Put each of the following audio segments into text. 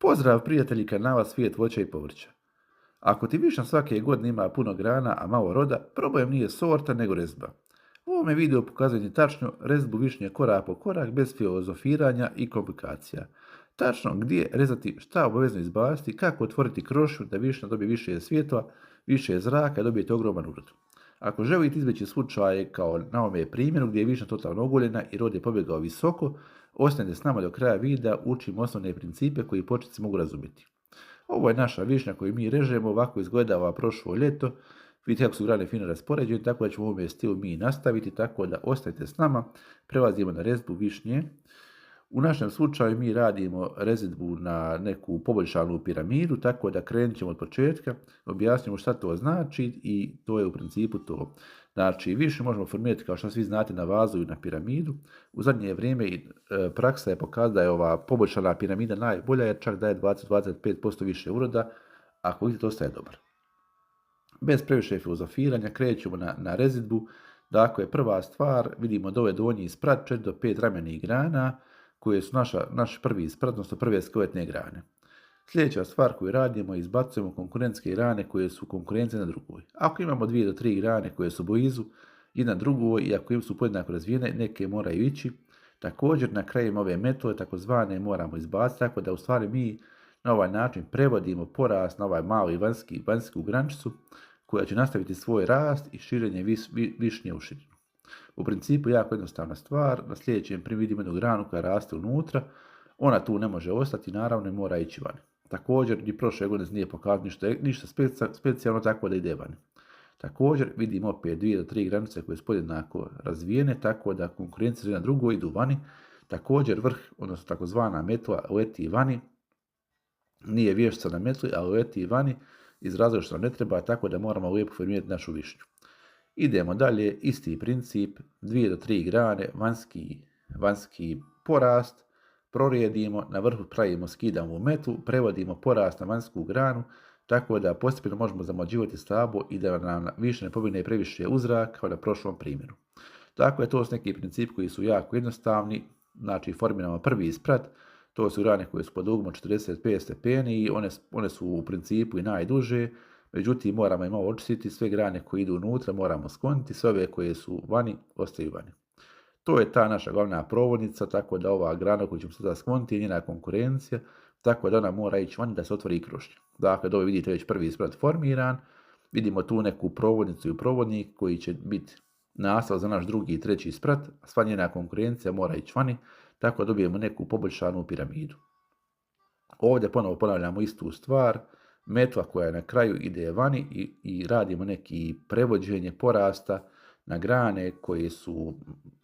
Pozdrav prijatelji kanala Svijet voća i povrća. Ako ti višnja svake godine ima puno grana, a malo roda, problem nije sorta nego rezba. U ovome videu pokazujem ti tačno rezbu višnje korak po korak bez filozofiranja i komplikacija. Tačno gdje rezati, šta obavezno izbaciti, kako otvoriti krošnju da višnja dobije više svjetla, više zraka i dobijete ogroman urod. Ako želite izbjeći slučaje kao na ovome primjeru gdje je višnja totalno ogoljena i rod je pobjegao visoko, ostanite s nama do kraja videa, učimo osnovne principe koji početnici mogu razumjeti. Ovo je naša višnja koju mi režemo, ovako izgledava prošlo ljeto. Vidite kako su grane fino raspoređene, tako da ćemo u ovome stilu mi nastaviti, tako da ostanite s nama. Prelazimo na rezbu višnje. U našem slučaju mi radimo rezidbu na neku poboljšanu piramidu, tako da krenut ćemo od početka, objasnimo šta to znači i to je u principu to. Znači, višnju možemo formirati kao što svi znate na vazu i na piramidu. U zadnje vrijeme praksa je pokazala da je ova poboljšana piramida najbolja jer čak daje 20-25% više uroda, ako vidite ostaje dobar. Bez previše filozofiranja krećemo na rezidbu. Dakle, prva stvar, vidimo da ovaj donji sprat 4 do 5 ramenih grana, koje su naš prvi sprat, odnosno prve skeletne grane. Sljedeća stvar koju radimo je izbacujemo konkurentske grane koje su konkurencije na drugoj. Ako imamo 2 do 3 grane koje su blizu jedna drugoj i ako im su podjednako razvijene, neke moraju ići. Također na kraju ove metode takozvane moramo izbaciti, tako da u stvari mi na ovaj način prevodimo porast na ovaj mali vanjsku grančicu koja će nastaviti svoj rast i širenje višnje u širinu. U principu jako jednostavna stvar, na sljedećem primjeru vidimo jednu granu koja raste unutra, ona tu ne može ostati, naravno ne mora ići van. Također, ni prošle godine nije pokazano ništa specijalno, tako da ide van. Također vidimo opet 2 do 3 granice koje su podjednako razvijene, tako da konkurencija na drugoj idu vani. Također vrh, odnosno takozvana metla, leti vani. Nije vještica na metli, ali leti vani iz razloga što nam ne treba, tako da moramo lijepo formirati našu višnju. Idemo dalje, isti princip, 2 do 3 grane, vanjski porast, prorijedimo, na vrhu pravimo skidamo metlu, prevodimo porast na vanjsku granu, tako da postepeno možemo zamlađivati stablo i da nam više ne pobjegne previše uzrak kao na prošlom primjeru. Tako je to su neki principi koji su jako jednostavni, znači formiramo prvi sprat, to su grane koje su pod uglom 45 stepeni i one su u principu i najduže, međutim moramo i malo očistiti, sve grane koje idu unutra moramo skloniti, sve ove koje su vani ostaju vani. To je ta naša glavna provodnica, tako da ova grana koju ćemo sada skloniti je njena konkurencija, tako da ona mora ići vani da se otvori krošnja. Dakle, da vidite već prvi sprat formiran, vidimo tu neku provodnicu i provodnik koji će biti nastav za naš drugi i treći sprat, a sva njena konkurencija mora ići vani, tako da dobijemo neku poboljšanu piramidu. Ovdje ponovo ponavljamo istu stvar, metla koja je na kraju ide vani i radimo neki prevođenje porasta na grane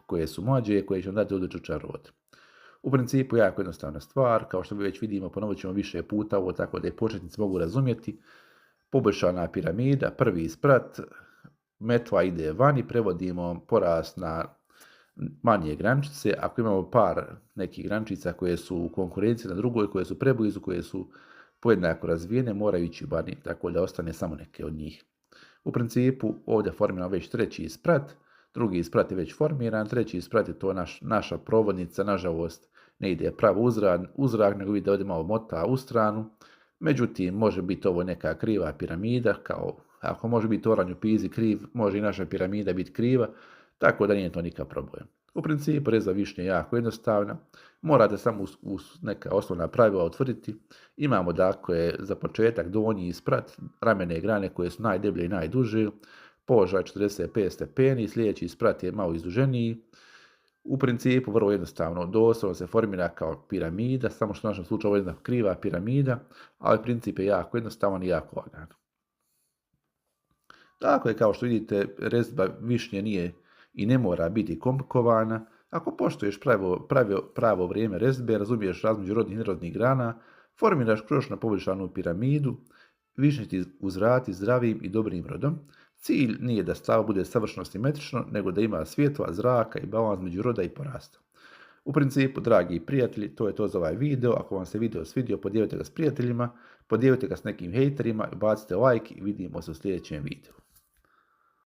koje su mlađe, koje će nam dati odličan rod. U principu jako jednostavna stvar, kao što mi već vidimo, ponovit ćemo više puta ovo tako da je početnici mogu razumjeti. Poboljšana piramida, prvi sprat, metla ide vani, prevodimo porast na manje grančice. Ako imamo par nekih grančica koje su u konkurenciji na drugoj, koje su preblizu, koje su podjednako razvijene, moraju ići vani, tako da ostane samo neke od njih. U principu ovdje formiramo već treći sprat, drugi sprat je već formiran, treći sprat je to naša provodnica, nažalost ne ide pravo uzrak, nego vidite ovdje malo mota u stranu. Međutim, može biti ovo neka kriva piramida, kao ako može biti oranj u pizi kriv, može i naša piramida biti kriva, tako da nije to nikakav problem. U principu rezba višnje je jako jednostavna, morate samo uz neka osnovna pravila utvrditi. Imamo dakle za početak donji sprat, ramene grane koje su najdeblje i najduže, položaj 45 stepeni, sljedeći sprat je malo izduženiji. U principu vrlo jednostavno, doslovno se formira kao piramida, samo što u našem slučaju je jedna kriva piramida, ali princip je jako jednostavan i jako lagan. Dakle, kao što vidite, rezba višnje nije i ne mora biti komplikovana. Ako poštuješ pravo vrijeme rezbe, razumiješ razmeđu rodnih i nerodnih grana, formiraš krošnju na poboljšanu piramidu, višnja ti uzvrati zdravim i dobrim rodom. Cilj nije da stav bude savršeno simetrično, nego da ima svjetla, zraka i balans među roda i porasta. U principu, dragi prijatelji, to je to za ovaj video. Ako vam se video svidio, podijelite ga s prijateljima, podijelite ga s nekim hejterima, bacite like i vidimo se u sljedećem videu.